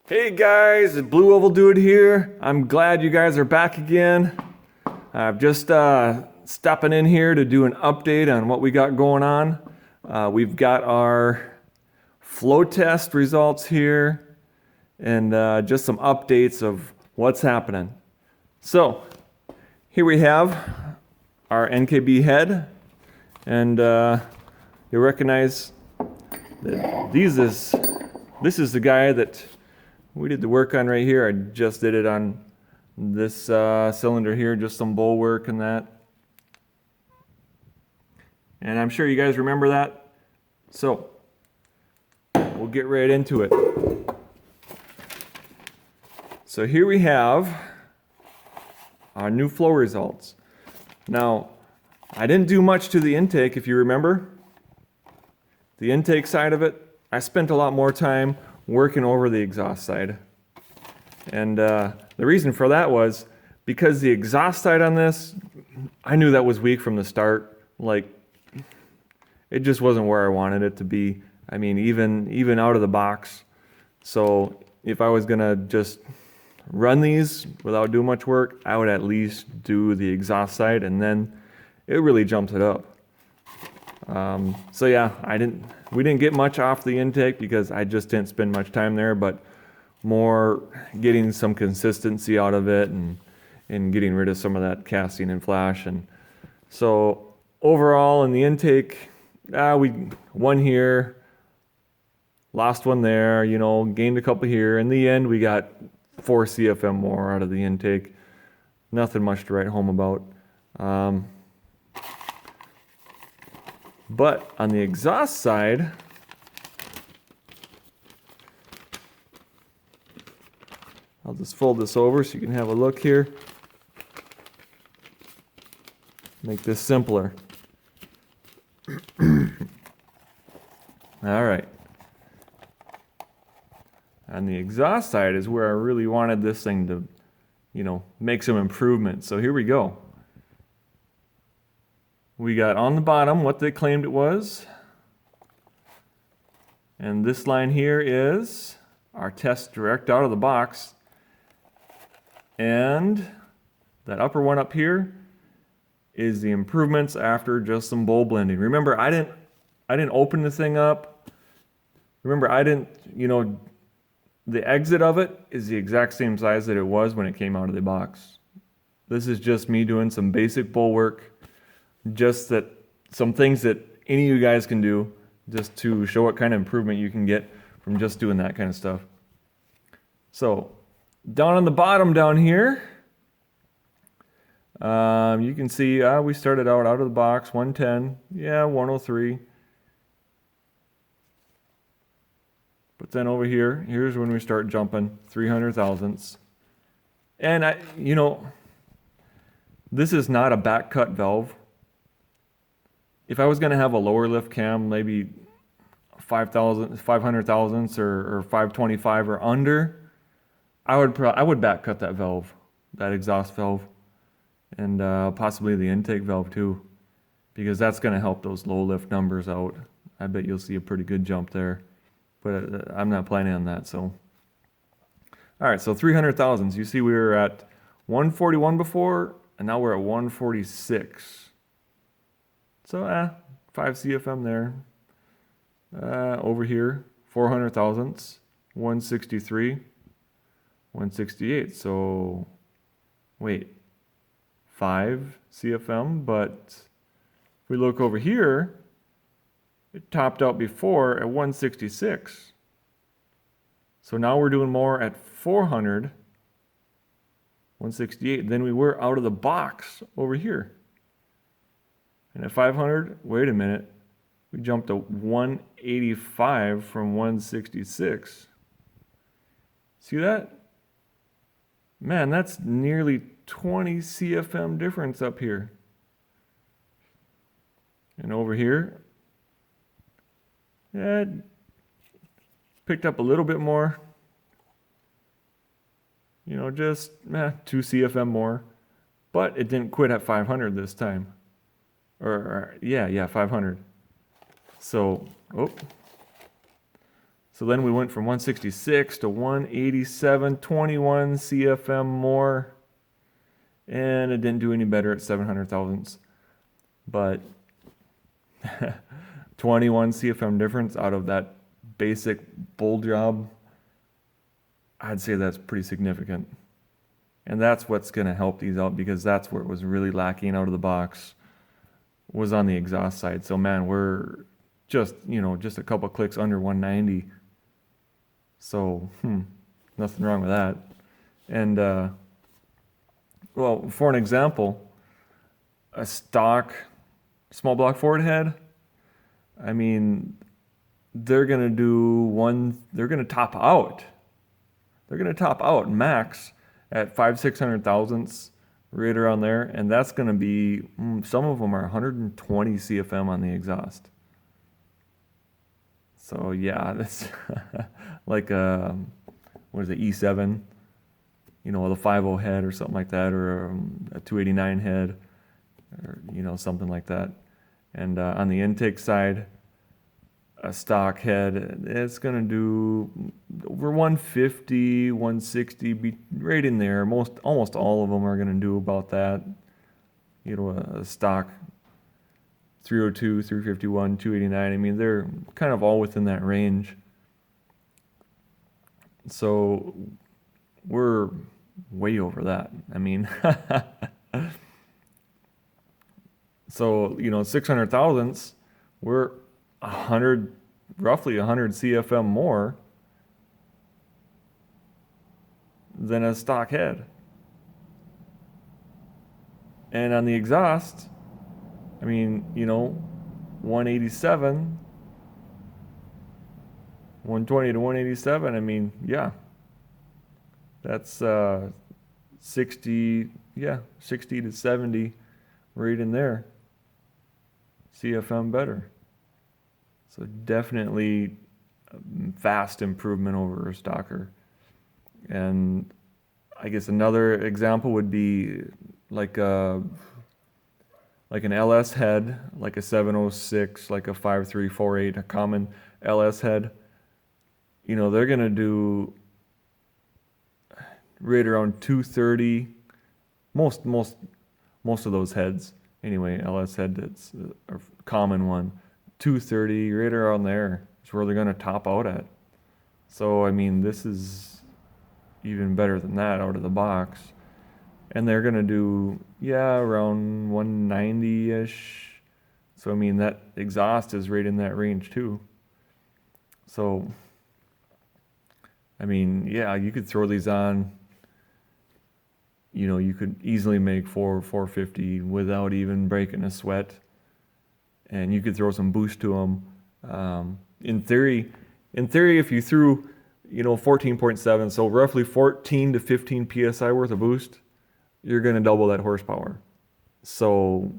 Hey guys, it's Blue Oval Dude here. I'm glad you guys are back again. I'm just stopping in here to do an update on what we got going on. We've got our flow test results here and just some updates of what's happening. So here we have our NKB head, and you'll recognize that this is the guy that we did the work on right here. I just did it on this cylinder here, just some bowl work and that. And I'm sure you guys remember that. So we'll get right into it. So here we have our new flow results. Now, I didn't do much to the intake, if you remember. The intake side of it, I spent a lot more time working over the exhaust side. And the reason for that was because the exhaust side on this, I knew that was weak from the start. Like, it just wasn't where I wanted it to be. I mean, even out of the box. So if I was gonna just run these without doing much work, I would at least do the exhaust side, and then it really jumps it up. So yeah, we didn't get much off the intake because I just didn't spend much time there, but more getting some consistency out of it and getting rid of some of that casting and flash. And so overall in the intake, we won here, lost one there, gained a couple here. In the end, we got 4 CFM more out of the intake. Nothing much to write home about. But on the exhaust side, I'll just fold this over so you can have a look here. Make this simpler. All right. On the exhaust side is where I really wanted this thing to, make some improvements. So here we go. We got on the bottom what they claimed it was. And this line here is our test direct out of the box. And that upper one up here is the improvements after just some bowl blending. Remember, I didn't open the thing up. Remember, the exit of it is the exact same size that it was when it came out of the box. This is just me doing some basic bowl work. Just that some things that any of you guys can do just to show what kind of improvement you can get from just doing that kind of stuff. So down on the bottom down here, you can see we started out of the box 110, 103. But then over here's when we start jumping 300 thousandths. And this is not a back cut valve. If I was going to have a lower lift cam, maybe 500 thousandths or 525 or under, I would back cut that valve, that exhaust valve, and possibly the intake valve too, because that's going to help those low lift numbers out. I bet you'll see a pretty good jump there, but I'm not planning on that. So, all right, so 300 thousandths. You see we were at 141 before, and now we're at 146. So 5 CFM there. Over here, 400 thousandths, 163, 168. So wait, 5 CFM, but if we look over here, it topped out before at 166. So now we're doing more at 400, 168 than we were out of the box over here. And at 500, wait a minute, we jumped to 185 from 166. See that? Man, that's nearly 20 CFM difference up here. And over here, picked up a little bit more. Just 2 CFM more. But it didn't quit at 500 this time. 500. So, So then we went from 166 to 187, 21 CFM more. And it didn't do any better at 700 thousandths. But 21 CFM difference out of that basic bull job, I'd say that's pretty significant. And that's what's going to help these out, because that's where it was really lacking out of the box, was on the exhaust side. So man, we're just, just a couple clicks under 190. So, nothing wrong with that. And, well, for an example, a stock small block Ford head, I mean, they're going to top out. They're going to top out max at 500-600 thousandths, right around there. And that's going to be, some of them are 120 CFM on the exhaust. So yeah, that's like what is it, E7, the 5.0 head or something like that, or a 289 head, or something like that. And on the intake side, a stock head, it's going to do over 150, 160, be right in there. Almost all of them are going to do about that. A stock 302, 351, 289. I mean, they're kind of all within that range. So we're way over that. I mean, so, 600 thousandths, we're roughly 100 CFM more than a stock head. And on the exhaust, I mean, 187, 120 to 187, I mean, yeah. That's 60 to 70 right in there. CFM better. So definitely a vast improvement over a stocker. And I guess another example would be like an LS head, like a 706, like a 5348, a common LS head. They're gonna do right around 230. Most of those heads, anyway, LS head, that's a common one. 230, right around there is where they're going to top out at. So, I mean, this is even better than that out of the box. And they're going to do, around 190-ish. So, I mean, that exhaust is right in that range too. So, I mean, you could throw these on. You could easily make 450 without even breaking a sweat. And you could throw some boost to them. In theory, if you threw, 14.7, so roughly 14 to 15 psi worth of boost, you're going to double that horsepower. So,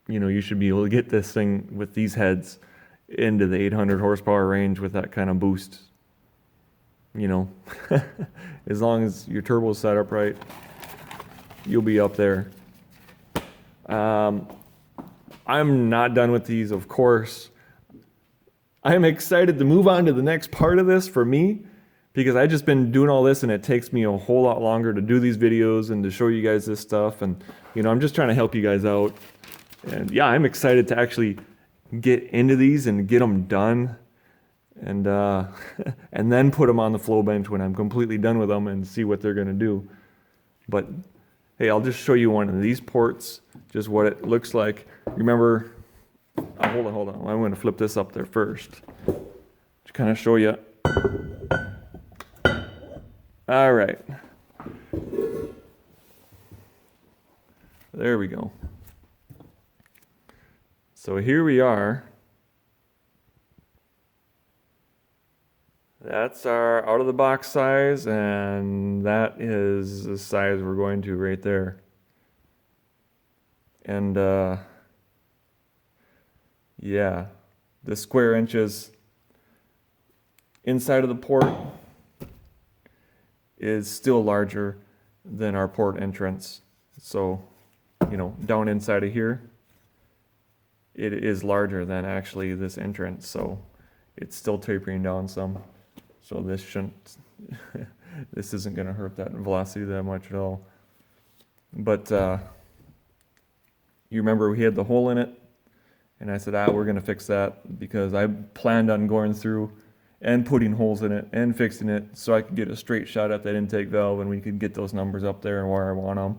you should be able to get this thing with these heads into the 800 horsepower range with that kind of boost. As long as your turbo's set up right, you'll be up there. I'm not done with these, of course. I'm excited to move on to the next part of this for me, because I've just been doing all this and it takes me a whole lot longer to do these videos and to show you guys this stuff. And, I'm just trying to help you guys out. And I'm excited to actually get into these and get them done. And and then put them on the flow bench when I'm completely done with them and see what they're going to do. But hey, I'll just show you one of these ports, just what it looks like. Remember, hold on. I'm going to flip this up there first to kind of show you. All right. There we go. So here we are. That's our out-of-the-box size, and that is the size we're going to right there. And the square inches inside of the port is still larger than our port entrance. So, down inside of here, it is larger than actually this entrance. So it's still tapering down some. So this shouldn't, this isn't going to hurt that velocity that much at all. But you remember we had the hole in it, and I said, we're going to fix that because I planned on going through and putting holes in it and fixing it so I could get a straight shot at that intake valve and we could get those numbers up there and where I want them,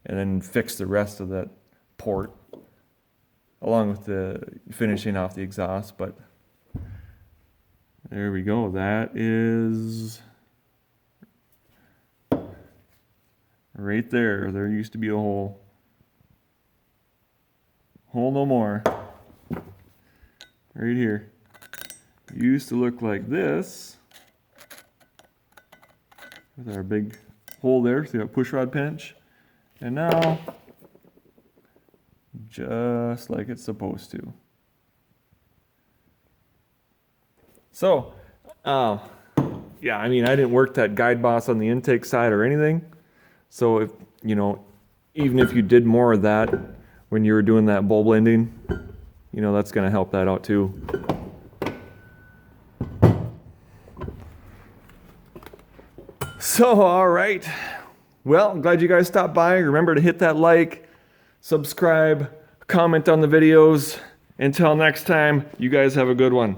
and then fix the rest of that port along with the finishing off the exhaust. But there we go. That is right there. There used to be a hole. Hole no more. Right here. Used to look like this with our big hole there, see that push rod pinch, and now just like it's supposed to. So yeah, I mean, I didn't work that guide boss on the intake side or anything, so if you know, even if you did more of that when you were doing that bowl blending, you know, that's going to help that out too. So, all right. Well, I'm glad you guys stopped by. Remember to hit that like, subscribe, comment on the videos. Until next time, you guys have a good one.